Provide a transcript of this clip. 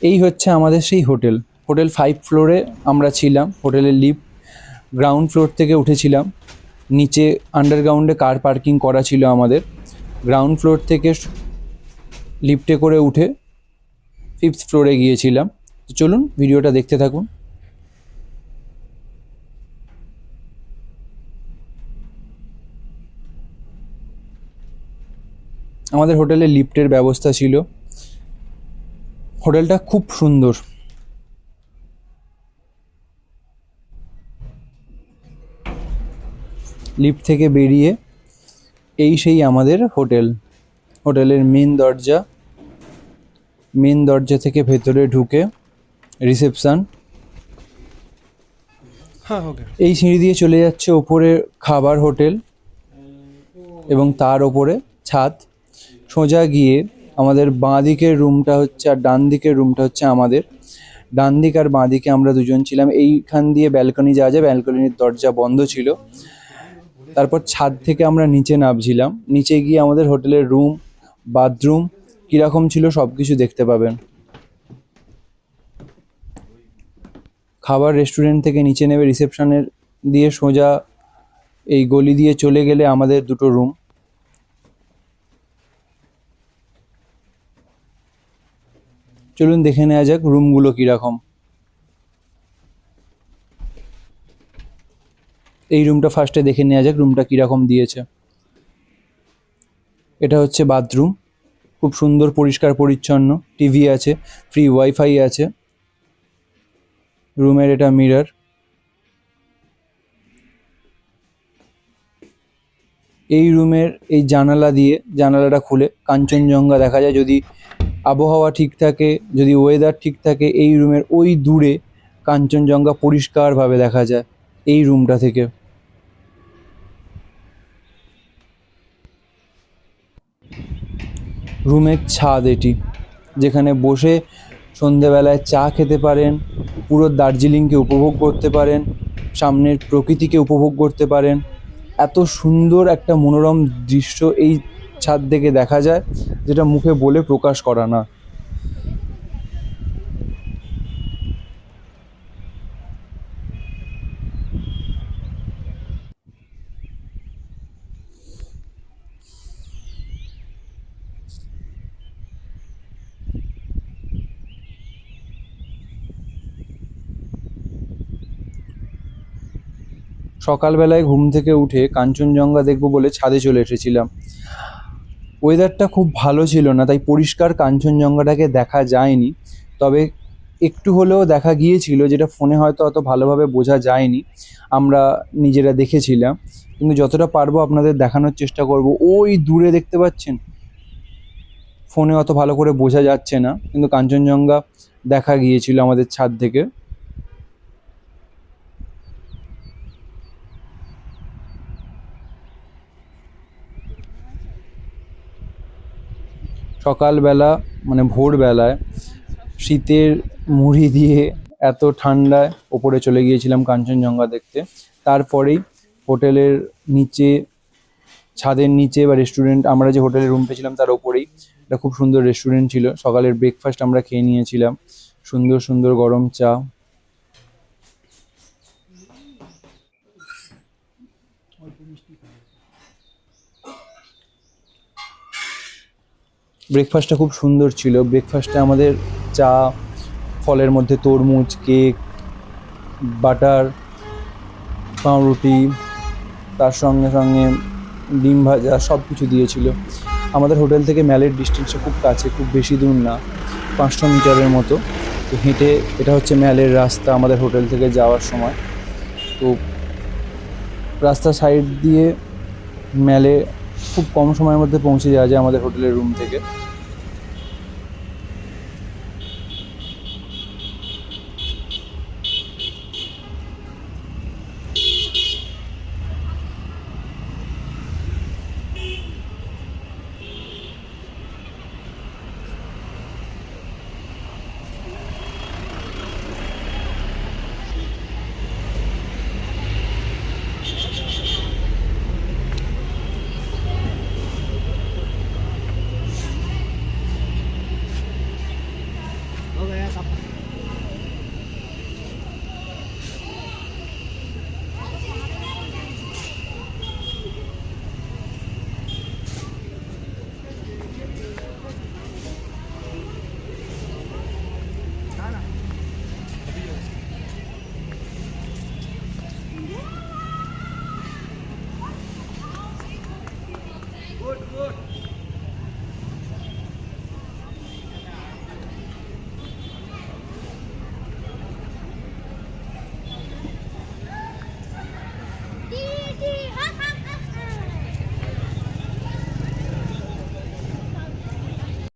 এই হচ্ছে আমাদের সেই হোটেল। হোটেল 5 ফ্লোরে আমরা ছিলাম। হোটেলের লিফট গ্রাউন্ড ফ্লোর থেকে উঠেছিলাম। নিচে আন্ডারগ্রাউন্ডে কার পার্কিং করা ছিল আমাদের। গ্রাউন্ড ফ্লোর থেকে লিফটে করে উঠে 5th ফ্লোরে গিয়েছিলাম। তো চলুন ভিডিওটা দেখতে থাকুন। আমাদের হোটেলে লিফটের ব্যবস্থা ছিল। হোটেলটা খুব সুন্দর। লিফট থেকে বেরিয়ে এই সেই আমাদের হোটেল। হোটেলের মেন দরজা থেকে ভেতরে ঢুকে রিসেপশন। এই সিঁড়ি দিয়ে চলে যাচ্ছে ওপরে খাবার হোটেল এবং তার ওপরে ছাদ। সোজা গিয়ে আমাদের বাঁ দিকের রুমটা হচ্ছে আর ডান দিকের রুমটা হচ্ছে আমাদের। ডান দিক আর বাঁ দিকে আমরা দুজন ছিলাম। এইখান দিয়ে ব্যালকনি যাওয়া যায়, ব্যালকনির দরজা বন্ধ ছিল। তারপর ছাদ থেকে আমরা নিচে নামছিলাম। নিচে গিয়ে আমাদের হোটেলের রুম, বাথরুম কীরকম ছিল সব কিছু দেখতে পাবেন। খাবার রেস্টুরেন্ট থেকে নিচে নেমে রিসেপশনের দিয়ে সোজা এই গলি দিয়ে চলে গেলে আমাদের দুটো রুম। চলুন দেখে নেওয়া যাক রুমগুলো কীরকম। এই রুমটা ফার্স্টে দেখে নেওয়া যাক রুমটা কীরকম দিয়েছে। এটা হচ্ছে বাথরুম, খুব সুন্দর পরিষ্কার পরিচ্ছন্ন। টিভি আছে, ফ্রি ওয়াইফাই আছে। রুমের এটা মিরর। এই রুমের এই জানালাটা খুলে কাঞ্চনজঙ্ঘা দেখা যায়। যদি আবহাওয়া ঠিক থাকে, যদি ওয়েদার ঠিক থাকে, এই রুমের ওই দূরে কাঞ্চনজঙ্ঘা পরিষ্কারভাবে দেখা যায় এই রুমটা থেকে। রুমের ছাদ এটি, যেখানে বসে সন্ধেবেলায় চা খেতে পারেন, পুরো দার্জিলিংকে উপভোগ করতে পারেন, সামনের প্রকৃতিকে উপভোগ করতে পারেন। এত সুন্দর একটা মনোরম দৃশ্য এই ছাদ থেকে দেখা যায়, যেটা মুখে বলে প্রকাশ করা না। সকালবেলায় ঘুম থেকে উঠে কাঞ্চনজঙ্ঘা দেখব বলে ছাদে চলে এসেছিলাম। ওয়েদারটা খুব ভালো ছিল না, তাই পরিষ্কার কাঞ্চনজঙ্ঘাটাকে দেখা যায়নি। তবে একটু হলেও দেখা গিয়েছিল, যেটা ফোনে হয়তো অত ভালোভাবে বোঝা যায়নি। আমরা নিজেরা দেখেছিলাম, কিন্তু যতটা পারবো আপনাদের দেখানোর চেষ্টা করব। ওই দূরে দেখতে পাচ্ছেন, ফোনে অত ভালো করে বোঝা যাচ্ছে না, কিন্তু কাঞ্চনজঙ্ঘা দেখা গিয়েছিল আমাদের ছাদ থেকে। সকালবেলা মানে ভোরবেলায় শীতের মুড়ি দিয়ে এত ঠান্ডায় ওপরে চলে গিয়েছিলাম কাঞ্চনজঙ্ঘা দেখতে। তারপরেই হোটেলের নিচে, ছাদের নিচে বা রেস্টুরেন্ট, আমরা যে হোটেলের রুম পেয়েছিলাম তার ওপরেই একটা খুব সুন্দর রেস্টুরেন্ট ছিল। সকালের ব্রেকফাস্ট আমরা খেয়ে নিয়েছিলাম, সুন্দর সুন্দর গরম চা। ব্রেকফাস্টটা খুব সুন্দর ছিল। ব্রেকফাস্টে আমাদের চা, ফলের মধ্যে তরমুজ, কেক, বাটার, পাউরুটি, তার সঙ্গে সঙ্গে ডিম ভাজা, সব কিছু দিয়েছিল। আমাদের হোটেল থেকে ম্যালের ডিস্টেন্সটা খুব কাছে, খুব বেশি দূর না, 500 মিটারের মতো। তো হেঁটে, এটা হচ্ছে ম্যালের রাস্তা আমাদের হোটেল থেকে যাওয়ার সময়। তো রাস্তা সাইড দিয়ে ম্যালে খুব কম সময়ের মধ্যে পৌঁছে যাওয়া যায় আমাদের হোটেলের রুম থেকে।